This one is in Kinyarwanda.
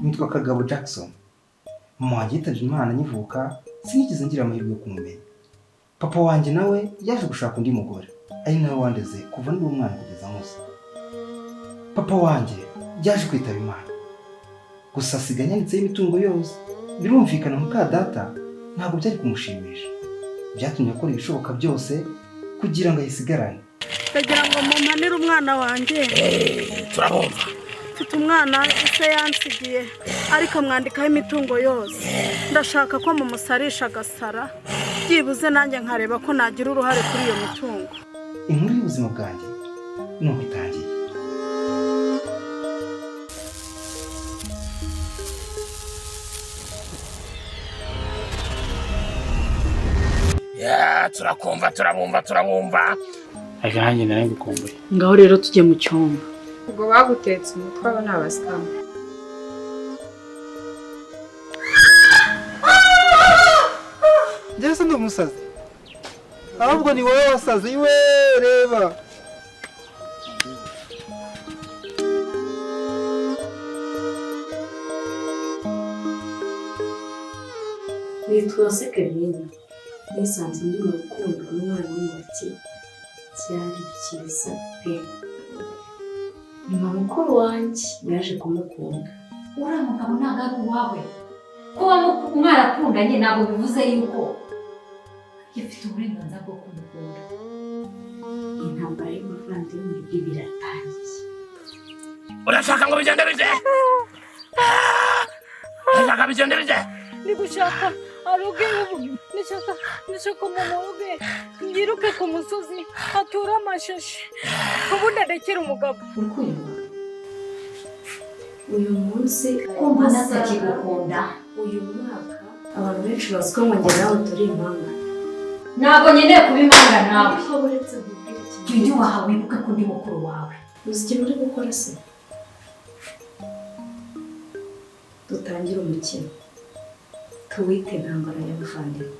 nitwa Kagabo Jackson. Mama wanjye yitabye Imana nyivuka, sinigeze ngira amahirwe yo kumumenya. Papa wanjye nawe yaje gushaka undi mugore, ari nawe wandeze kuva ndi umwana kugeza nkuze. Papa wanjye yaje kwitaba Imana, gusa asigaye yanditseho imitungo yose. Birumvikana muka data ntabwo byari kumushimisha, byatumye akora ibishoboka byose kugira ngo ayisigarane. Ndagira ngo mumpanire umwana wanjye. Turabumva. Mfite umwana ise yansigiye ariko mwandikaho imitungo yose. Ndashaka ko mumusarisha agasara, byibuze nanjye nkareba ko nagira uruhare kuri iyo mitungo. Inkuru y'ubuzima bwanjye nuko itangiye. turabumva. Ariko nanjye narabikumbuye. Ngaho rero tujye mu cyumba. Ubwo bagutetse umutwe aba n'abasikamu. Njye se ndi umusazi, ahubwo ni wowe wasazi. Iwe reba. Nitwa Sekerina. Nisanze ndi mu rukundo n'umwana w'umuki. Cyari cyiza pe. Nyuma mukuru wanjye yaje kumukunda. Uriya mugabo ntabwo ari uwawe. Kuba mwarakundanye ntabwo bivuze yuko yafite uburenganzira bwo kumukunda. Intambara y'umuvandimwe ibiratangiye. Urashaka ngo bigende bite? Urashaka bigende bite? Ni gushaka aruge nishaka mumuruge ngiruke ku musozi atura amashashi ubundi arekera umugabo. Urukundo uyu munsi Kumva natakigukunda. uyu mwaka abantu benshi bazi ko mwongera nawe turi impanga. Ntabwo nkeneye kuba impanga nawe. Ariko uretse kubwira ikintu Jya unyubaha wibuke ko ndi mukuru wawe. uzi ikintu uri gukora se? Dutangire umukino tuwite intambara y'abavandimwe.